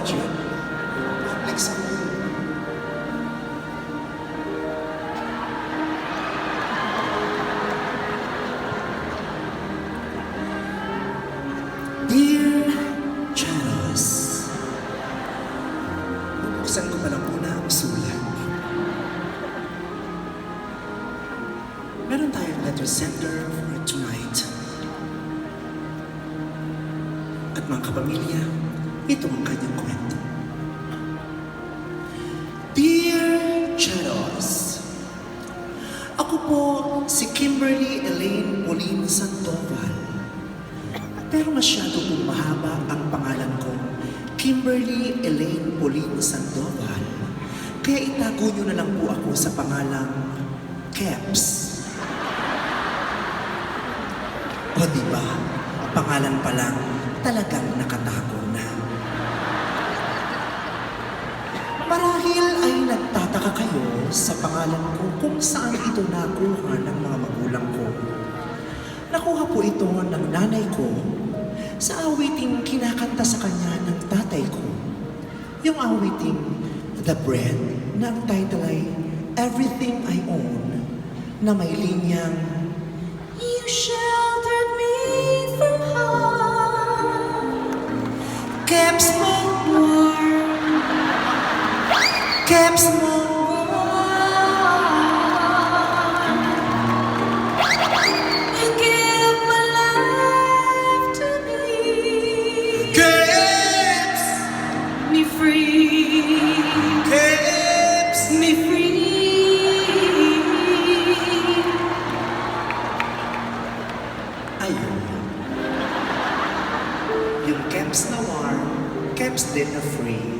budget. Public school. Dear Charos, bubuksan ko pa lang muna ang sulat. Meron tayong letter sender for tonight. At mga kapamilya, ito ang kanyang kwento. Dear Charos, ako po si Kimberly Elaine Pauline Sandoval. Pero masyado pong mahaba ang pangalan ko, Kimberly Elaine Pauline Sandoval. Kaya itago nyo na lang po ako sa pangalang Keps. O diba, pangalan pa lang talagang nakatago na. Marahil ay nagtataka kayo sa pangalan ko kung saan ito nakuha ng mga magulang ko. Nakuha po ito ng nanay ko sa awiting kinakanta sa kanya ng tatay ko. Yung awiting The Bread na ang title ay Everything I Own na may linyang You sheltered me from harm, kept me warm, kept me warm. You gave my life to me, kept me free, kept me free. Ayun. Yung keps na warm, keps din na free.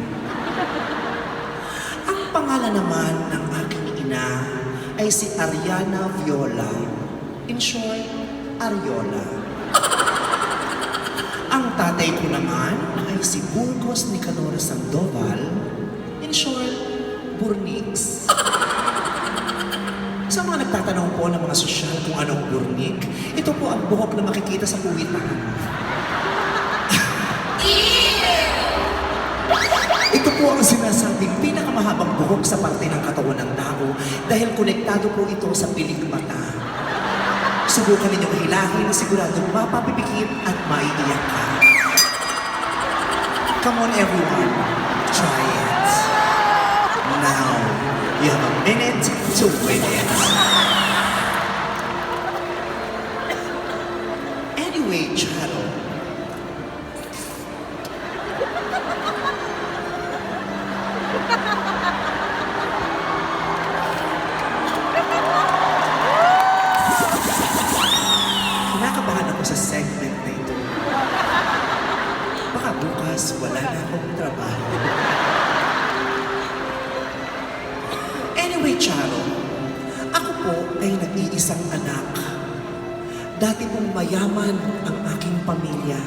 Ang pangalan naman ng aking ina ay si Ariana Viola. In short, Ariola. Ang tatay ko naman ay si Burgos Nicanor Sandoval. In short, Burnix. Sa mga nagtatanong po ng mga sosyal kung anong burnik, ito po ang buhok na makikita sa puwitan. Ito po ang sinasabing pinakamahabang buhok sa parte ng katawan ng tao dahil konektado po ito sa piling mata. Subukan ninyong hilahin, siguradong mapapipikit at maiiyak ka. Come on everyone, try it. Now, you have a minute to win it. Anyway, Charo. Kinakabahan ako sa segment na ito. Baka bukas wala na akong trabaho. Anyway, Charo, ako po ay nag-iisang anak. Dati pong mayaman ang aking pamilya.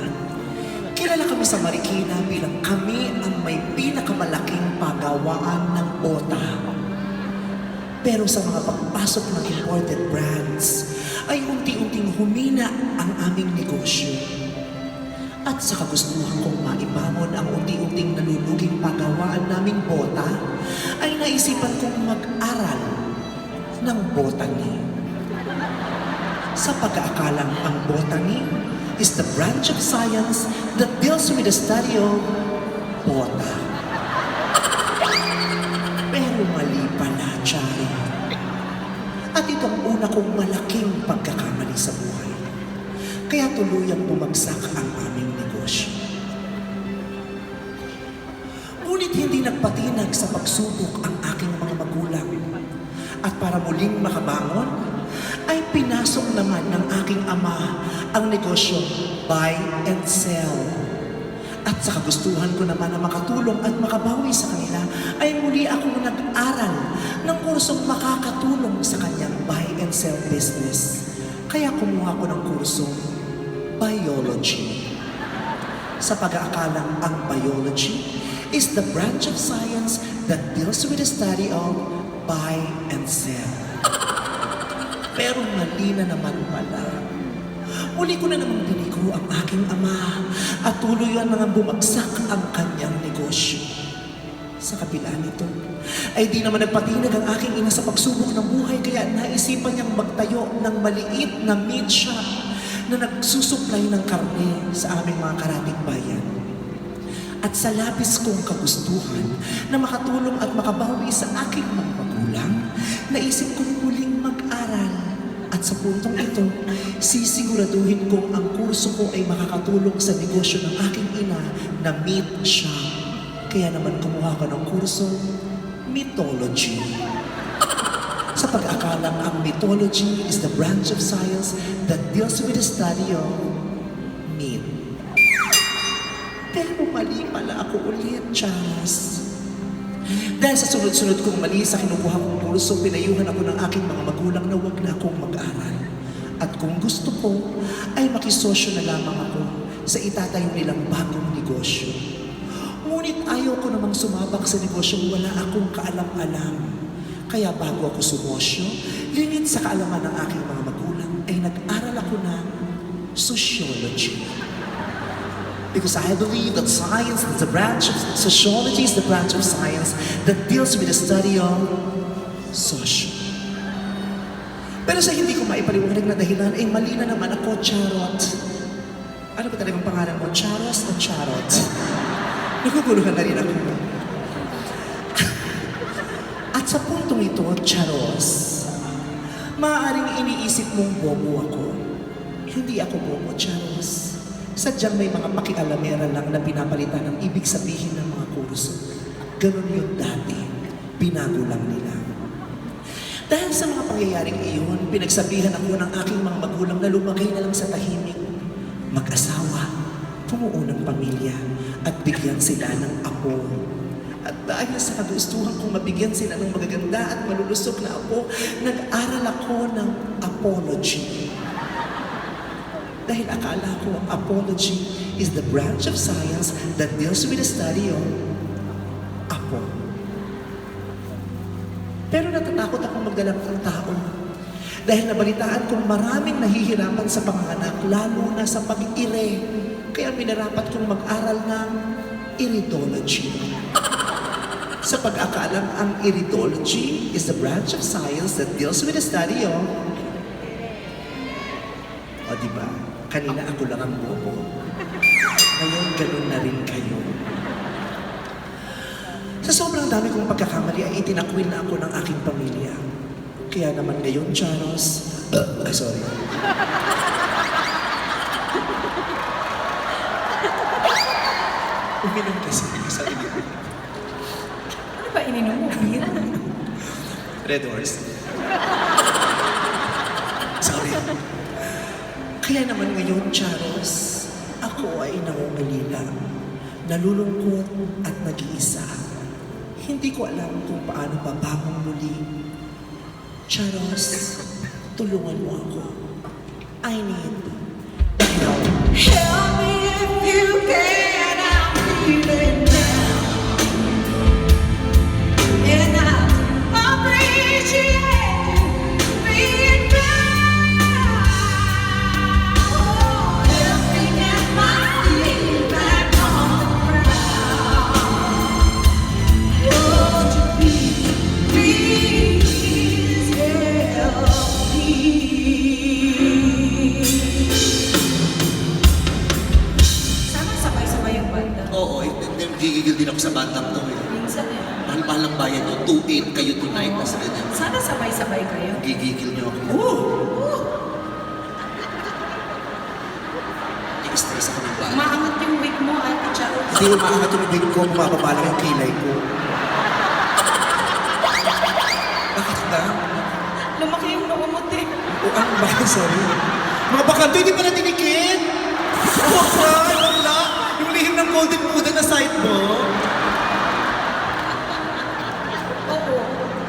Kilala kami sa Marikina bilang kami ang may pinakamalaking pagawaan ng bota. Pero sa mga pagpasok ng imported brands, ay unti-unting humina ang aming negosyo. At sa kagustuhan kong maibangon ang unti-unting naluluging pagawaan naming bota, ay naisipan kong mag-aral ng botany. Sa pag-aakalang ang botany is the branch of science that deals with the study of bota. Pero mali pala, Chari. At itong una kong malaking pagkakamali sa buhay. Kaya tuluyang bumagsak ang aming negosyo. Ngunit hindi nagpatinag sa pagsubok ang aking mga magulang. At para muling makabangon, ay pinasok naman ng aking ama ang negosyo buy and sell. At sa kagustuhan ko naman na makatulong at makabawi sa kanila, ay muli akong nag-aral ng kursong makakatulong sa kanyang buy and sell business. Kaya kumuha ko ng kursong biology. Sa pag-aakalang ang biology is the branch of science that deals with the study of buy and sell. Pero mali na naman pala. Muli ko na namang binigo ang aking ama at tuluyan na nga bumagsak ang kanyang negosyo. negosyo. Sa kabila nito, ay di naman nagpatinag ang aking ina sa pagsubok ng buhay kaya naisipan niyang magtayo ng maliit na meat shop na nagsusuplay ng karne sa aming mga karatig bayan. At sa labis kong kagustuhan na makatulong at makabawi sa aking mga magulang, naisip kong muling mag-aral. At sa puntong ito, sisiguraduhin kong ang kurso ko ay makakatulong sa negosyo ng aking ina na meat shop. Kaya naman kumuha ko ng kurso, mythology. Sa pag-akalang ang mythology is the branch of science that deals with the study of myth. Pero mali pala ako ulit, Charles. Dahil sa sunod-sunod kong mali sa kinukuha kong kurso, pinayuhan ako ng aking mga magulang na huwag na akong mag-aral. At kung gusto ko, ay makisosyo na lamang ako sa itatayo nilang bagong negosyo. Ngunit ayaw ko namang sumabak sa negosyong wala akong kaalam-alam. Kaya bago ako sumosyo, lingid sa kaalaman ng aking mga magulang, ay nag-aral ako ng sociology. Because I believe that science is the branch of sociology is the branch of science that deals with the study of social. Pero sa hindi ko maipaliwanag na dahilan, ay mali na naman ako, Charot. Ano ba talagang pangalan mo? Charos o Charot? Naguguluhan na rin ako. At sa puntong ito, Charos, maaaring iniisip mong bobo ako. Hindi ako bobo, Charos. Sadyang may mga pakialamera lang na pinapalitan ng ibig sabihin ng mga kurso. Ganun yung dati. Binago lang nila. Dahil sa mga pangyayaring iyon, pinagsabihan ako ng aking mga magulang na lumagay na lang sa tahimik. Mag-asawa, pumuo ng pamilya, at bigyan sila ng apo. At dahil sa kagustuhan kong mabigyan sila ng magaganda at malulusog na apo, nag-aral ako ng apology. Dahil akala ko ang apology is the branch of science that deals with the study of apo. Pero natatakot akong magdalang ng tao. Dahil nabalitaan kong maraming nahihirapan sa panganganak, lalo na sa pag-ire. Kaya minarapat kong mag-aral ng iridology. Sa pag-akalang ang iridology is the branch of science that deals with the study of... O diba? Kanina ako lang ang bobo. Ngayon, ganun na rin kayo. Sa sobrang dami kong pagkakamali ay itinakwil na ako ng aking pamilya. Kaya naman ngayon, Charos... sorry. Uminom kasi sa sarili ko. Ano ba ininom mo? Beer? Red Horse. Sorry. Kaya naman ngayon, Charos, ako ay nangungalila, nalulungkot at nag-iisa. Hindi ko alam kung paano bababang muli. Charos, tulungan mo ako. I need help. Help me if you can, I'm feeling down. And I appreciate you being down. Oh, help me get my feet back on the ground. Won't you please help me? Sana sabay-sabay yung banda. Oo, gigigil din ako sa bandang to eh. Minsan eh. Mahal-mahal lang bayan nyo, 2-8 kayo tonight, tas ganyan. Sana sabay-sabay kayo. Gigigil nyo ako. I-stress ako ng bayan. Maangat yung wig mo, Ate Charo. Hindi mo makakatulog ko, mapapala yung kilay ko. Bakit ba? Lumaki yung noo mo, te. O ang bakit, sorry. Mga bakanto, hindi pa na tinikit. Oh, cry, wala. Yung lihim ng golden Buddha na side mo. Oo.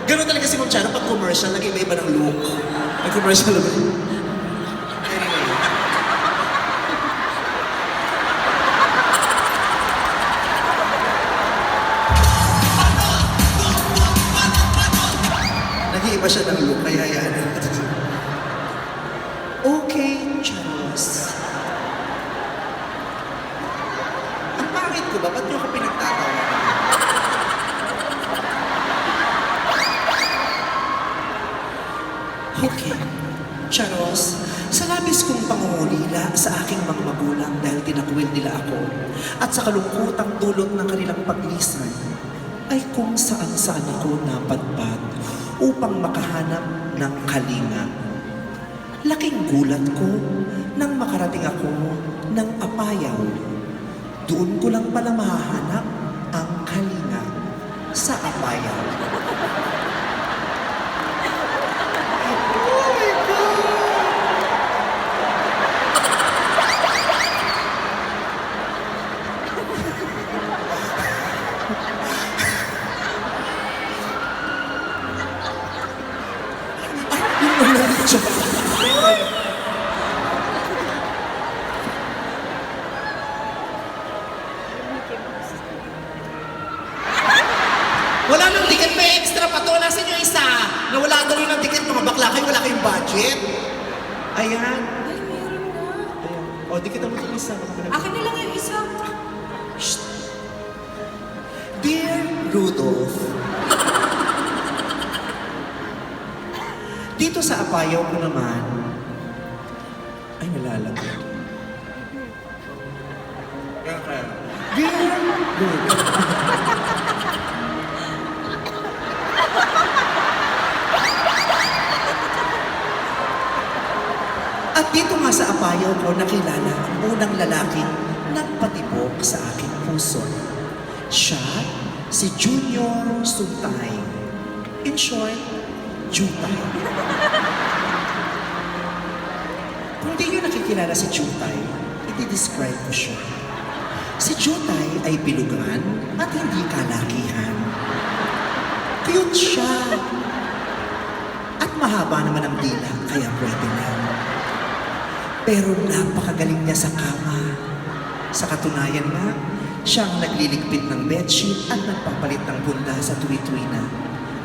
Ganun talaga si Ma'am Charo pag commercial, nag-iba-iba ng look. May commercial ba? Anyway. Nag-iiba siya ng look, kaya yan. Okay, Charos. Ang pangit ko ba? Ba't niyo ako pinagtatawa? Charos, sa labis kong pangungulila sa aking mga magulang dahil tinakwil nila ako at sa kalungkutang dulot ng kanilang paglisan, ay kung saan-saan ako napadpad upang makahanap ng kalinga. Laking gulat ko nang makarating ako ng Apayao. Doon ko lang pala mahahanap ang kalinga sa Apayao. Wala nang ticket, may extra pa to. Nasaan yung isa? Nawala daw ng ticket, mga bakla kayo, wala kayong budget. Ayan. Ay, meron na. Ayan. O, di kita mo itong isa. Akin na lang yung isa. Dear Rudolph, dito sa Apayao ko naman, ay nalalagay. Dear Rudolph, at dito nga sa Apayao ko nakilala ang unang lalaking nagpatibok sa aking puso. Siya, si Junior Suntay. In short, Jutay. Kung di nyo nakikilala si Jutay, i-describe ko siya. Si Jutay ay bilugan at hindi kalakihan. Cute siya. At mahaba naman ang dila, kaya pwede na. Pero napakagaling niya sa kama. Sa katunayan na, siya ang nagliligpit ng bedsheet at nagpapalit ng bunda sa tuwi-tuwi na.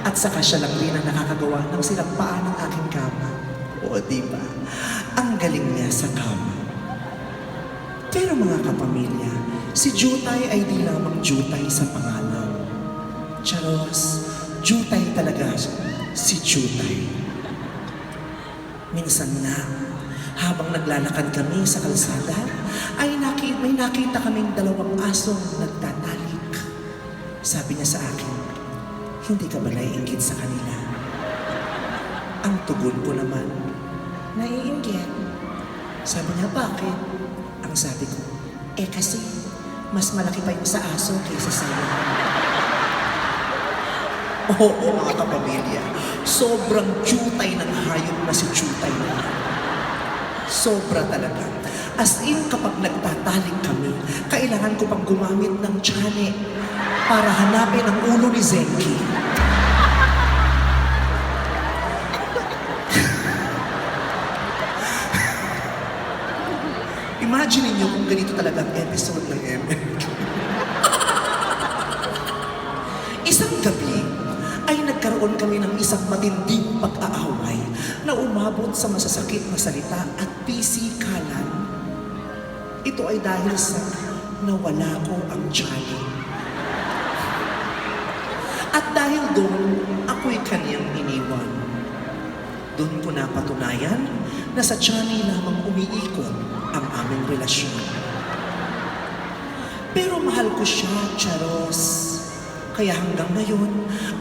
At saka siya lang rin ang nakakagawa ng silampaan ng aking kama. O diba? Ang galing niya sa kama. Pero mga kapamilya, si Jutay ay di lamang Jutay sa pangalan. Charos, Jutay talaga si Jutay. Minsan na, habang naglalakad kami sa kalsada, ay may nakita kaming dalawang asong nagtatalik. Sabi niya sa akin, hindi ka ba naiinggit sa kanila? Ang tugon ko naman, naiinggit. Sabi niya, bakit? Ang sabi ko, kasi mas malaki pa yung sa aso kaysa sa'yo. Oo, mga kapamilya, sobrang Jutay ng hayop na si Jutay na. Sobra talaga. As in, kapag nagtatalik kami, kailangan ko pang gumamit ng tiyane para hanapin ang ulo ni Zenki. Imagine niyo kung ganito talaga ang episode ng MNQ. Isang gabi, ay nagkaroon kami ng isang matinding pag-aaway na umabot sa masasakit na salita at pisikalan. Ito ay dahil sa nawala ko ang tiyago. At dahil doon, ako'y kaniyang iniwan. Doon ko napatunayan na sa tiyani lamang umiikot ang aming relasyon. Pero mahal ko siya, Charos. Kaya hanggang ngayon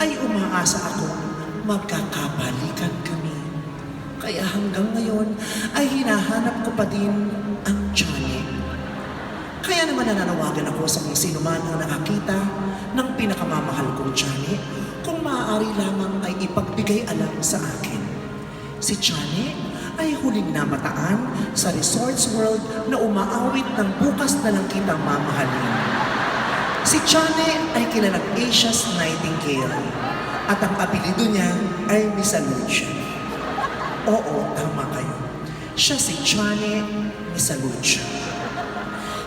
ay umaasa ako magkakabalikan kami. Kaya hanggang ngayon ay hinahanap ko pa din ang tiyane. Kaya naman nananawagan ako sa kung sino man ang nakakita ng pinakamamahal kong tiyane kung maaari lamang ay ipagbigay alam sa akin. Si Tiyane ay huling namataan sa Resorts World na umaawit ng bukas na lang kitang mamahalin. Si Tiyane ay kilalang Asia's Nightingale at ang apelido niya ay Miss Alucia. Oo, tama kayo. Siya si Tiyane Miss Alucia.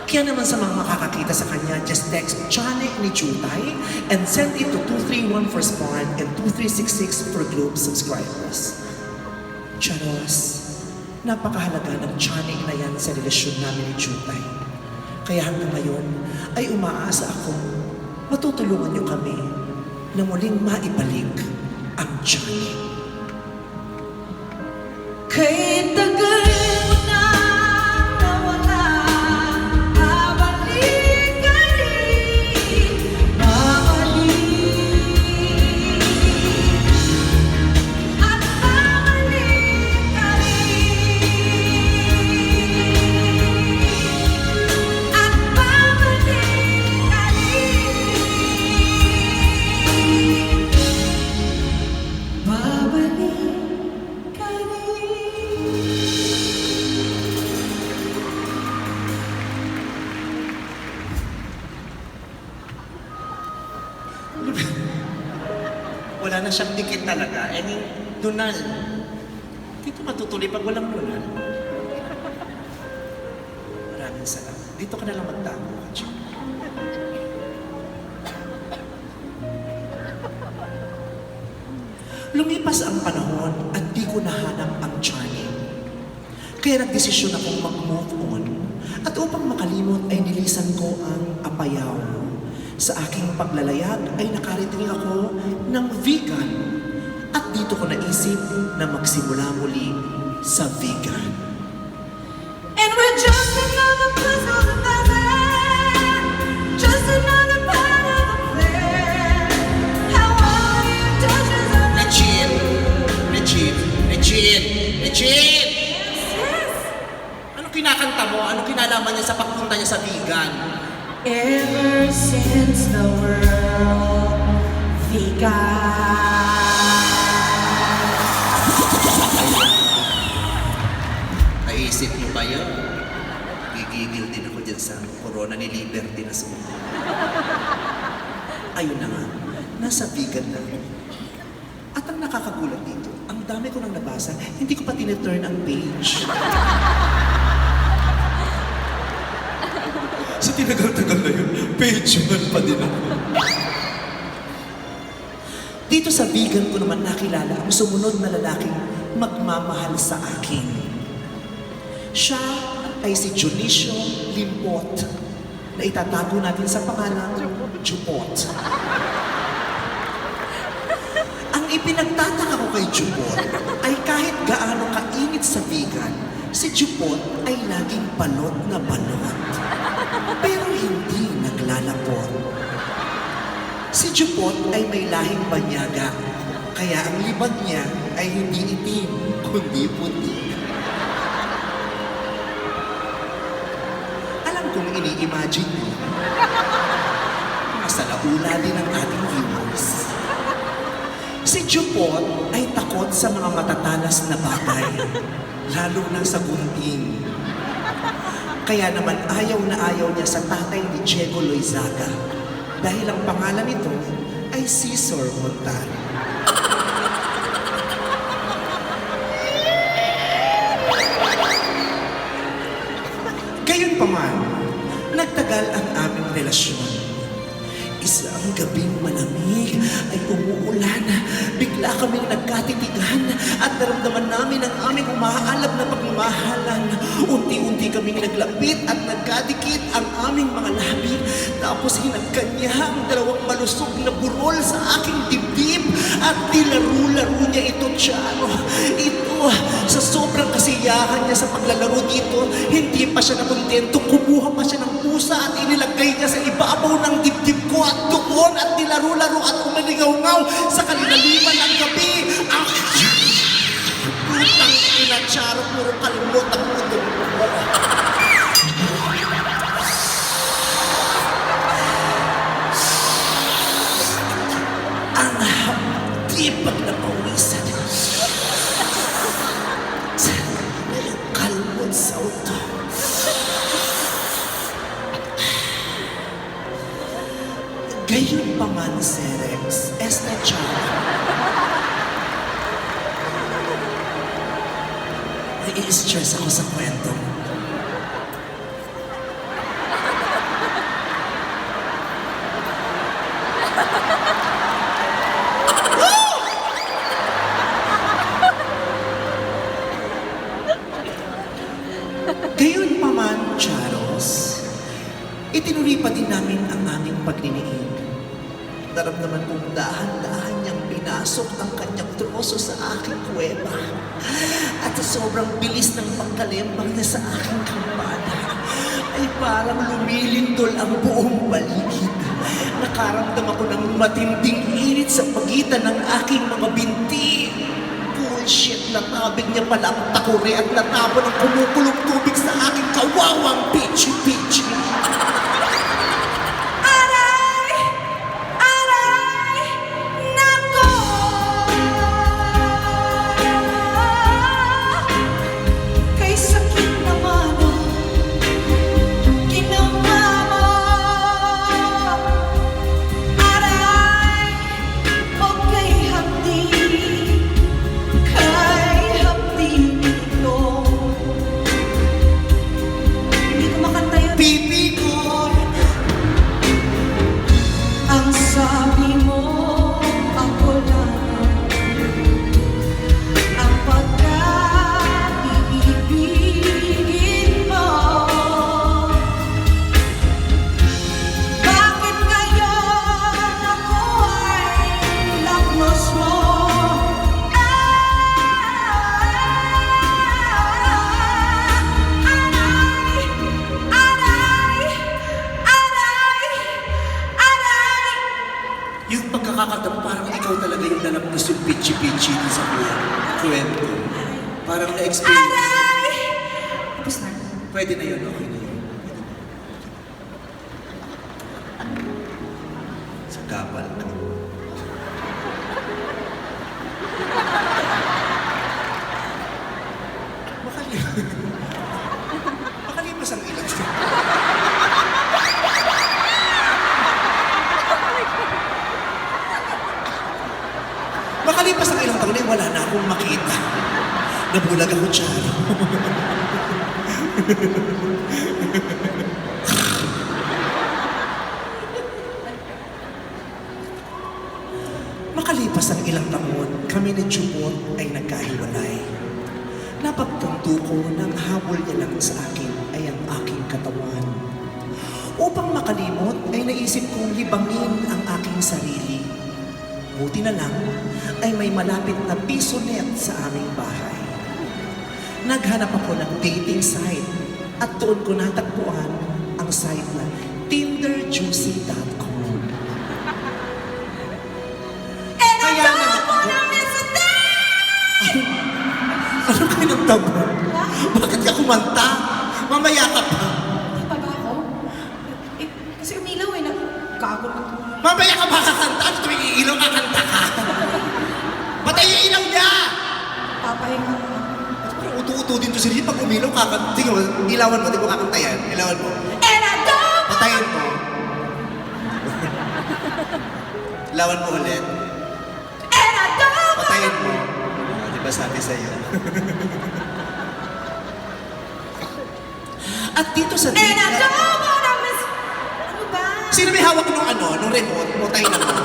Kaya naman sa mga makakakita sa kanya, just text Tiyane ni Jutay and send it to 231 for Spawn and 2366 for Globe subscribers. Charos, napakahalaga ng Tiyane na yan sa relasyon namin ni Jutay. Kaya hanggang ngayon ay umaasa akong matutulungan niyo kami na muling maibalik ang Tiyane. Kay tagal mo na nawala. Babalik ka rin, babalik. At babalik ka rin. At babalik ka rin. Babalik ka Wala na siyang dikit talaga. Dunal. Dito matutuloy pag walang dunal. Maraming salamat. Dito ka na lang magtago, Kachik. Lumipas ang panahon at di ko nahanap ang Charlie. Kaya nagdesisyon akong mag-move on. At upang makalimot ay nilisan ko ang Apayao. Sa aking paglalayag ay nakarating ako ng vegan. At dito ko naisip na magsimula muli sa vegan. And we're just another piece of the puzzle, just another part of the plan. How all your touches are Regine! Regine! Regine! Regine! yes. Ano kinakanta mo? Ano kinalaman niya sa pagpunta niya sa vegan? Ever since the world began. Naisip niyo ba yun? Gigigil din ako dyan sa corona ni Liberty na sumunod. Ayun na nga, nasa vegan na ako. At ang nakakagulat dito, ang dami ko nang nabasa, hindi ko pa tineturn ang page. Sa tinagal-tagal na yun, page 1 pa din ako. Dito sa vegan ko naman nakilala ang sumunod na lalaking magmamahal sa akin. Siya ay si Junicio Limpot, na itatago natin sa pangalang Jupot. Ang ipinagtataka ko kay Jupot ay kahit gaano kainit sa vegan, si Jupot ay laging balot na balot. Pero hindi naglalapot. Si Jupot ay may lahing banyaga, kaya ang libag niya ay hindi itim, kundi puti. Alam kong ini-imagine mo, nasa laula din ang ating viewers. Si Jupot ay takot sa mga matatalas na bagay, lalo na sa gunting. Kaya naman ayaw na ayaw niya sa tatay ni Diego Loizaga dahil ang pangalan nito ay Cesar Montano. Gayunpaman, nagtagal ang aming relasyon. Isang gabing malamig ay umuulan. Bigla kaming nagkatitigan at naramdaman namin ang aming umaalab na pagmamahalan. Unti-unti kaming naglapit at nagkadikit ang aming mga labi. Tapos hinagkan niya ang dalawang malusog na burol sa aking dibdib at nilaro-laro niya ito, Chano. Ito, sa sobrang kasiyahan niya sa paglalaro dito, hindi pa siya nakontento. Kumuha pa siya ng pusa at inilagay niya sa ibabaw ng dibdib ko at doon at nilaro-laro at umalingaw-ngaw sa kalinaliman ng gabi. Ang putang ina, Charo, puro kalimot ang mundo. Ang hapdipag na pawisan. Kalmot sa uto. Gayon pa man, Serex, Charo. Nai-stress ako sa kwento. Gayon pa man, Charos, itinuloy pa din namin ang aming pagliliig. Naramdaman kong dahan-dahan niyang pinasok ang kanyang troso sa aking kuweba. At sa sobrang bilis ng pagkalembang niya sa aking kampana, ay parang lumilindol ang buong paligid. Nakaramdam ako ng matinding init sa pagitan ng aking mga binti. Bullshit, natabig niya pala ang takore at natapon ang kumukulong tubig sa aking kawawang pichi-pichi. Aray! Aray! Nako! Kay sakit naman ang ginawa mo. Aray! O kay hapdi nito. Hindi ko makanta yun. Pipi ko! Ang sabi mo, ako lang ang pagka-iibigin mo. Bakit ngayon ako ay laknos mo? Aray! Aray! Aray! Aray! Yung pagkakakataon, parang ikaw talaga yung nalapnos yung pichi-pichi din sa kwento. Parang na-experience. Aray! Tapos na. Pwede na yun, okay na yun. Sa kapal ka. Makalipas ang ilang Makalipas ang ilang taon ay wala na akong makita. Nabulag ako, Charo. Makalipas ang ilang taon, kami ni Jupot ay nagkahiwalay. Napagtanto ko ng habol niya lang sa akin ay ang aking katawan. Upang makalimot ay naisip kong libangin ang aking sarili. Buti na lang ay may malapit na pisonet sa aming bahay. Naghanap ako ng dating site at doon ko natagpuan ang site na tinderjuicy.com. And I Kaya don't naman- wanna miss a thing! Ano kayo ng tabo? Bakit ka kumanta? Mamaya ka pa. Pa ba ako? Eh, kasi umilaw eh. Gago na ito. Mamaya ka ba kakanta? Ano tuwing iilaw kakanta ka? Patay yung ilaw niya! Papahinga ko. Parang utu-utu din to si Rin. Pag umilaw kakanta. Tingnan mo, ilawan mo. Di mo kakanta yan. Ilawan mo. And I don't Patayin mo. Ilawan mo ulit. And I don't Patayin mo. Di ba sabi sa'yo? At dito sa And I don't wanna miss... Ano ba? Sino may hawak nung ano, nung remote? Mutay na mo.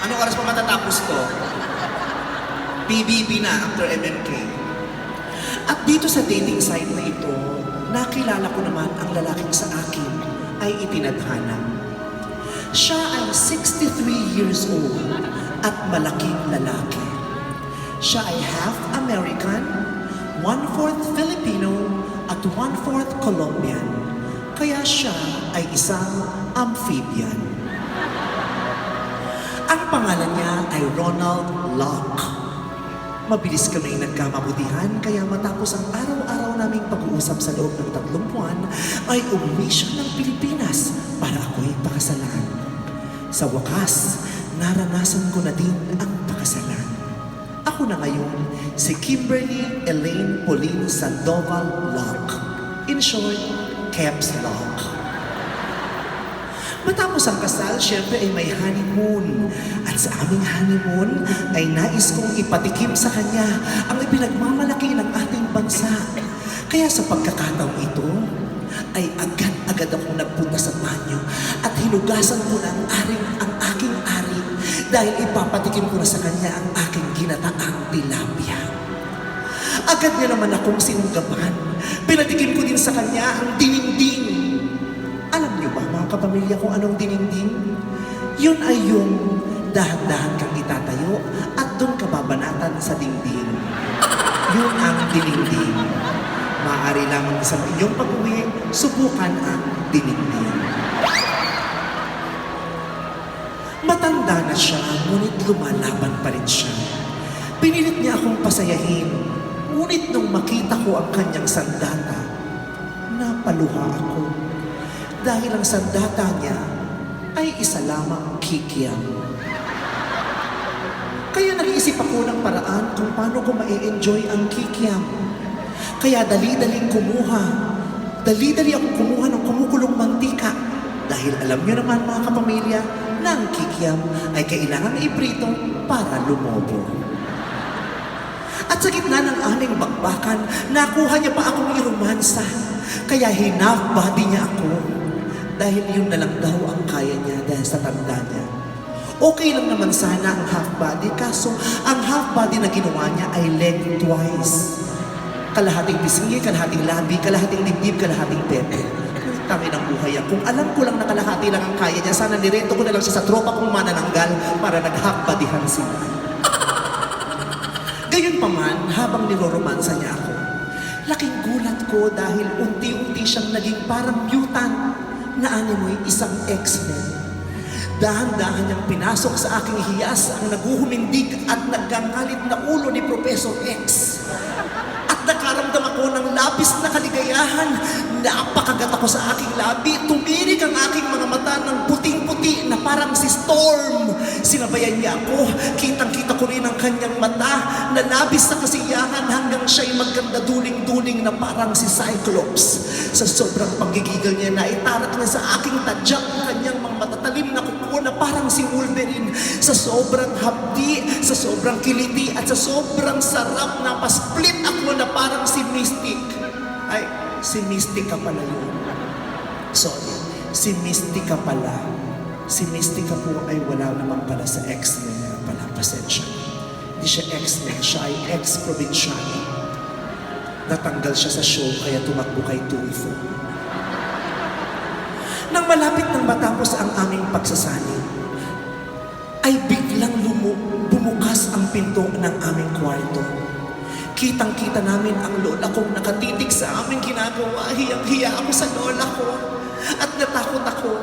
Anong oras pa matatapos to? PBB na after MMK. At dito sa dating site na ito, nakilala ko naman ang lalaking sa akin ay itinadhana. Siya ay 63 years old at malaking lalaki. Siya ay half American, 1/4 Filipino at 1/4 Colombian. Kaya siya ay isang amphibian. Ang pangalan niya ay Ronald Locke. Mabilis kami nagkamabutihan, kaya matapos ang araw-araw naming pag-uusap sa loob ng 3 buwan, ay umuwi siya ng Pilipinas para ako'y pakasalan. Sa wakas, naranasan ko na din ang pakasalan. Ako na ngayon, si Kimberly Elaine Pauline Sandoval Locke. In short, Kebs Locke. Matapos ang kasal, syempre ay may honeymoon. At sa aming honeymoon, ay nais kong ipatikim sa kanya ang ipinagmamalaki ng ating bansa. Kaya sa pagkakataong ito, ay agad-agad akong nagpunta sa banyo at hinugasan ko na ang aking ari dahil ipapatikim ko na sa kanya ang aking ginataang tilapia. Agad niya naman akong sinunggaban. Pinatikim ko din sa kanya ang dinding. Alam niyo ba, mga kapamilya, kung anong dininding? Yun ay yung dahan-dahan kang itatayo at doon ka babanatan sa dingding. Yun ang dininding. Maaari lamang sa iyong pag-uwi, subukan ang dininding. Matanda na siya, ngunit lumalaban pa rin siya. Pinilit niya akong pasayahin, ngunit nung makita ko ang kanyang sandata, napaluha ako. Dahil ang sandata niya ay isa lamang kikiam. Kaya nag-iisip ako ng paraan kung paano ko ma-enjoy ang kikiam. Kaya dali-daling kumuha. Dali-dali ako kumuha ng kumukulong mantika. Dahil alam niyo naman mga kapamilya, na ang kikiam ay kailangang iprito para lumobo. At sa gitna ng aming bakbakan, nakuha niya pa akong iromansa. Kaya hinaf body niya ako. Dahil yun na lang daw ang kaya niya dahil sa tanda niya. Okay lang naman sana ang half body, kaso ang half body na ginawa niya ay leg twice. Kalahating pisngi, kalahating labi, kalahating dibdib, kalahating pepe. Tangin ang buhay yan. Kung alam ko lang na kalahati lang ang kaya niya, sana nireto ko na lang siya sa tropa kong manananggal para nag-half bodyhan sila. Gayon pa man, habang niroromansa niya ako, laking gulat ko dahil unti-unti siyang naging parang mutant na animoy isang X-Men. Dahan-dahan niyang pinasok sa aking hiyas ang naguhumindig at naggangalit na ulo ni Professor X. At nakaramdam ako ng labis na kaligayahan. Napakagat ako sa aking labi. Tumirik ang aking mga mata ng puting-puti na parang si Storm. Sinabayan niya ako. Kitang-kita ko rin ang kanyang mata na labis sa kasiyahan hanggang siya'y maganda duling-duling na parang si Cyclops. Sa sobrang paggigigal niya na itarak niya sa aking tadyak ang kanyang mga matatalim na kuko na parang si Wolverine. Sa sobrang hapdi, sa sobrang kiliti at sa sobrang sarap na pasplit ako na parang si Mystic. Ay, si Mystica pala yun. Sorry, si Mystica pala. Si Mystica po ay wala naman pala sa X-Men na pala, pasensya. Hindi siya X-Men, siya ay ex-provinciano. Natanggal siya sa show kaya tumakbo kay Tulfo. Nang malapit nang matapos ang aming pagsasali, ay biglang bumukas ang pinto ng aming kwarto. Kitang-kita namin ang lola kong nakatitig sa aming ginagawa. Hiyang-hiya ako sa lola ko. At natakot ako.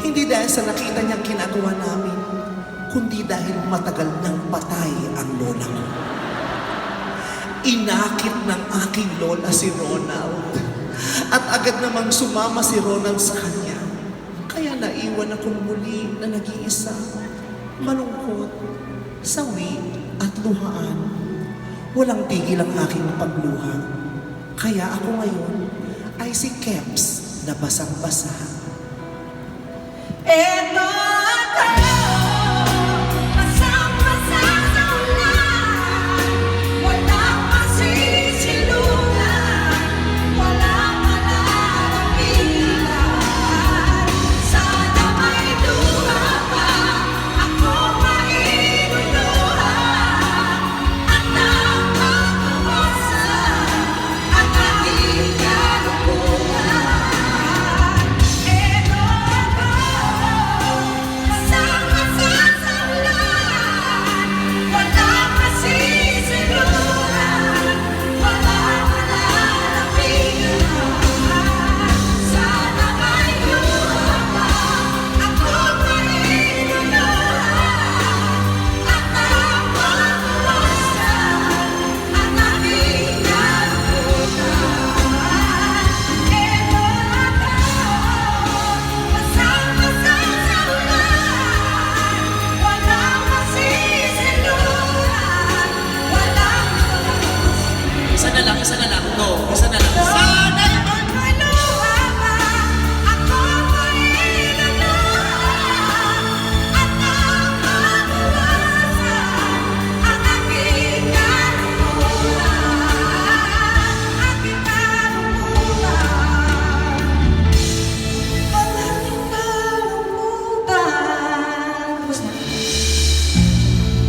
Hindi dahil sa nakita niyang ginagawa namin, kundi dahil matagal nang patay ang lola ko. Inakit ng aking lola si Ronald. At agad namang sumama si Ronald sa kanya. Kaya naiwan akong muli na nag-iisa, malungkot, sawi at luhaan. Walang tigil ang aking pagluha. Kaya ako ngayon ay si Keps na basang-basa. Eto ako, basang-basa sa ulan. Walang masisilunan, walang malalapitan. Sana may luha pa, ako mailuluha. At nakabawasan ang aking kalungkutan. Eto ako, basang-basa sa ulan. Walang masisilunan, walang malalapitan. Sana may luha pa, ako mailuluha. At nakabawasan ang aking kalungkutan. Eto ako, basang-basa sa ulan. Walang masisilunan, walang Isa na lang, isa na lang. No, isa na lang. Sana! may luha pa, ako mailuluha. At nakabawasan ang aking kalungkutan. Aking kalungkutan. Ang aking kalungkutan. Tapos na.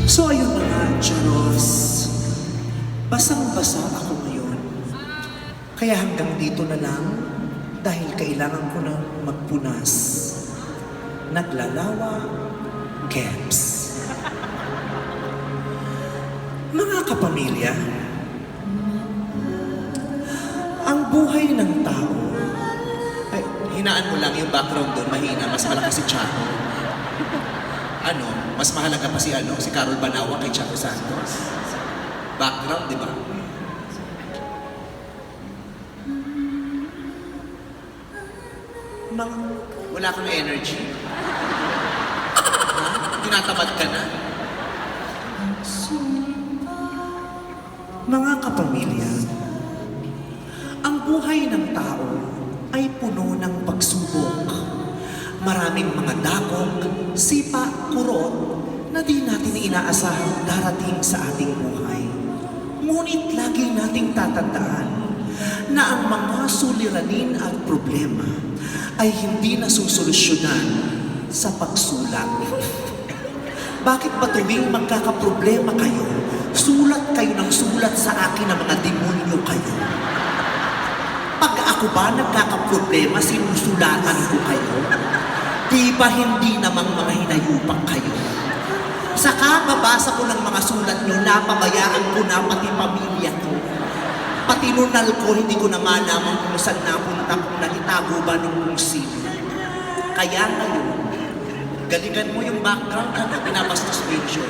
So ayun na nga, Charos. Basang-basa ako ngayon. Kaya hanggang dito na lang dahil kailangan ko na magpunas. Naglalawa, Keps. Mga kapamilya, ang buhay ng tao, Ay, hinaan mo lang yung background doon, mahina, mas malakas si Chaco. Ano, mas mahalaga pa si Carol Banawa kay Chaco Santos. Background, di ba? mga, Wala kang energy. Ha? Tinatamad ka na. mga kapamilya, ang buhay ng tao ay puno ng pagsubok. Maraming mga dagok, sipa, kurot na di natin inaasahang darating sa ating buhay. Ngunit lagi nating tatandaan na ang mga suliranin at problema ay hindi nasusolusyonan sa pagsulat. Bakit ba tuwing magkakaproblema kayo, sulat kayo ng sulat sa akin ng mga demonyo kayo? Pag ako ba nagkakaproblema, sinusulatan ko kayo? Di ba hindi namang mga hinayupak kayo? Sa kakabasa ko ng mga sulat nyo, napabayaan ko na pati pamilya ko. Pati nunal ko, hindi ko na malaman kung saan napunta, kung nagitago ba nung kung sino. Kaya ngayon, galingan mo yung background na pinapastos mo yung show.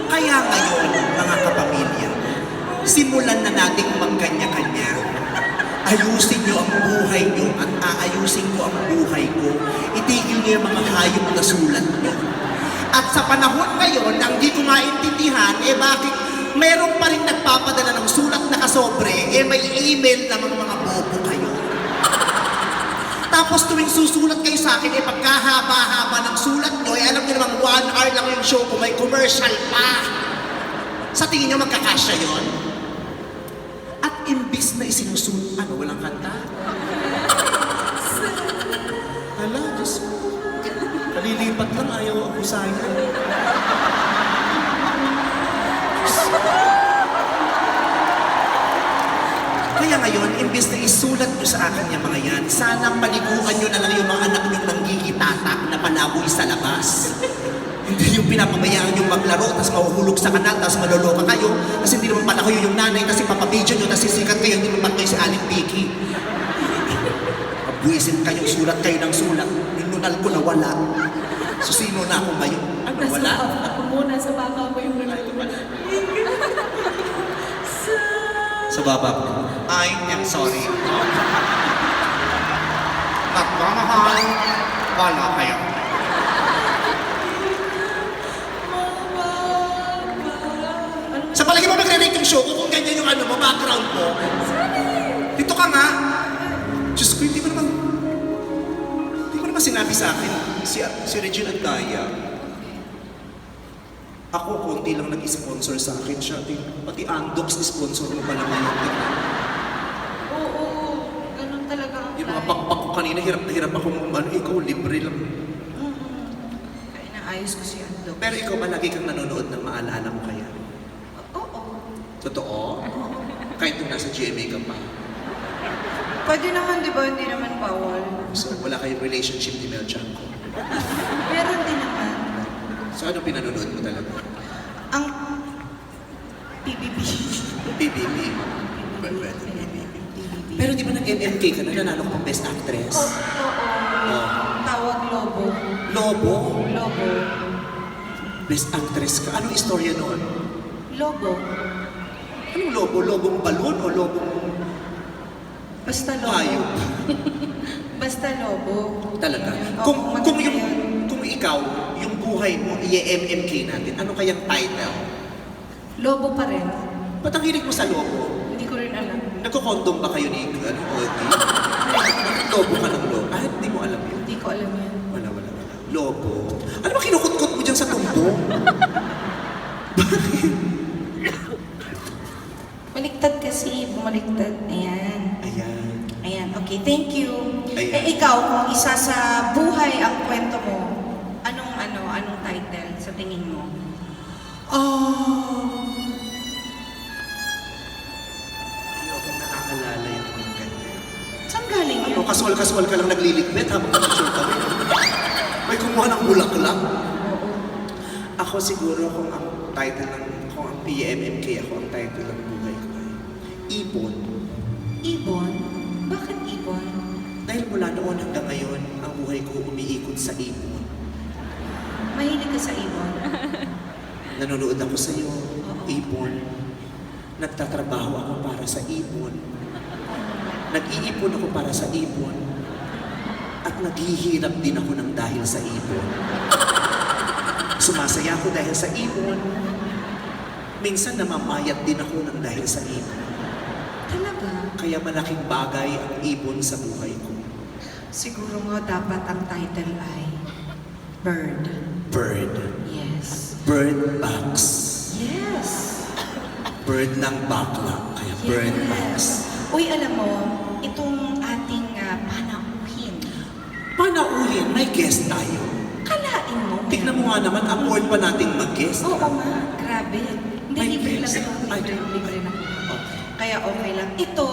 Kaya ngayon, mga kapamilya, simulan na nating magkanya-kanya. Ayusin niyo ang buhay niyo at aayusin ko ang buhay ko. Itigil niyo yung mga hayop na sulat niyo. At sa panahon ngayon, ang di ko maintindihan, bakit meron pa rin nagpapadala ng sulat na kasobre, may email namang mga bobo kayo. Tapos tuwing susulat kayo sa akin, pagkahaba-haba ng sulat nyo, alam niyo namang 1 hour lang yung show ko, may commercial pa. Sa tingin niyo magkakasya yon? At imbis na isinusulat, walang kanta? Hala, Diyos ko. Kalilipat lang, ayaw ako sa'yo. Kaya ngayon, imbes na isulat nyo sa akin yung mga yan, sana paliguan nyo na lang yung mga anak nyo nang gigitatak na palaboy sa labas. Hindi yung pinapabayaan yung maglaro, tapos mahuhulog sa kanal, tapos maloloka kayo, kasi hindi naman pala kayo yung nanay, kasi papabidyo nyo, tapos sisikat kayo, hindi naman kayo si Aling Vicky. Mabuisin kayo, sulat kayo ng sulat, ninunal ko na wala. So sino na ako ngayon? Wala? Ako muna sa baba ko yung Sa baba ko. I am sorry. Magmamahal, wala kayo. Sa palagi mo magre-rate yung show ko kung ganyan yung background mo. Dito ka nga. Diyos ko, hindi mo naman sinabi sa akin, si Regine Andaya, ako, konti lang nag-sponsor sa akin siya. Pati Andox, sponsor mo pala ngayon. Oo, ganun talaga ang Yung mga plan. pakpak ko kanina, hirap na hirap ako ikaw, libre lang. Kaya naayos ko si Ando. Pero ikaw ba lagi kang nanonood ng maalala mo kaya? Oo. Totoo? Kahit nung nasa GMA ka pa. Pwede naman, di ba? Hindi naman bawal. So, wala kayong relationship ni Mel Chanco. Meron din naman. So, ano pinanonood mo talaga? Ang PBB. PBB. Pero di ba nag-MMK ka na, nanalo ka pang Best Actress? Oo. Tawag Lobo. Lobo? Lobo. Best Actress ka. Anong istorya noon? Lobo. Anong lobo? Lobong balon o lobong Basta Lobo. hayop? Basta Lobo. Talaga? Oo, Kung ikaw, yung buhay mo, i-MMK natin, ano kayang title? Lobo pa rin. Ba't ang hilig mo sa lobo? Hindi ko rin alam. Nagko-condom ba kayo ni Odi? Lobo ka ng lobo? Ah, hindi mo alam yun. Hindi ko alam yan. Wala. Lobo. Ano ba kinukutkot mo dyan sa tumbong? Baliktad kasi. Bumaliktad. Ayan. Ayan. Ayan. Okay, thank you. Ayan. Ikaw, kung isa sa buhay ang kwento mo, anong title sa tingin mo? Ayokong nakakalala yung mga ganyan. Saan galing yun? Kaswal-kaswal ka lang nagliligpit habang nag-shoot kami. May kumuha ng bulaklak. Oo. Ako siguro kung ang title ng, kung ang PMMK ako, ang title ng buhay ko ay Ibon. Ibon? Bakit ibon? Dahil mula noon hanggang ngayon, ang buhay ko umiikot sa ibon. Mahilig ka sa ibon? Nanonood ako sa iyo, Oo. ibon. Nagtatrabaho ako para sa ibon. Nag-iipon ako para sa ibon. At naghihirap din ako ng dahil sa ibon. Sumasaya ako dahil sa ibon. Minsan namamayat din ako ng dahil sa ibon. Talaga? Kaya malaking bagay ang ibon sa buhay ko. Siguro nga dapat ang title ay Bird. Bird. Yes. Bird box. Yes. Bird ng bakla. Kaya bird box. Uy, alam mo, itong ating panauhin, Panauhin, may guest tayo. kalain mo. Tignan mo nga naman, afford pa nating mag-guest. Oo nga, grabe. Hindi, May libre lang guest. ito. Ay. Libre lang. Oh. Kaya okay lang. Ito,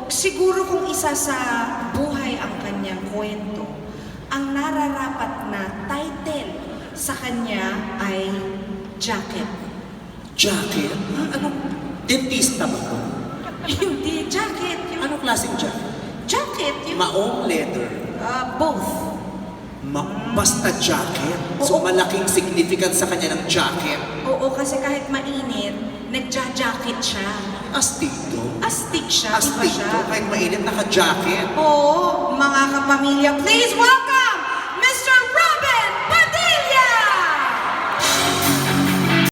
siguro kung isa sa buhay ang kanyang kwento, ang nararapat na title sa kanya ay Jacket. Jacket? Anong dentista ba to? Hindi, jacket. Yung Anong klaseng jacket? jacket, yung Maong leather. both. Basta jacket. So Oo. malaking significance sa kanya ng jacket. Oo, kasi kahit mainit, nagja-jacket siya. Astig to. Astig siya, iba Astig siya. to. Kahit mainit, naka-jacket. Oo, mga kapamilya, please welcome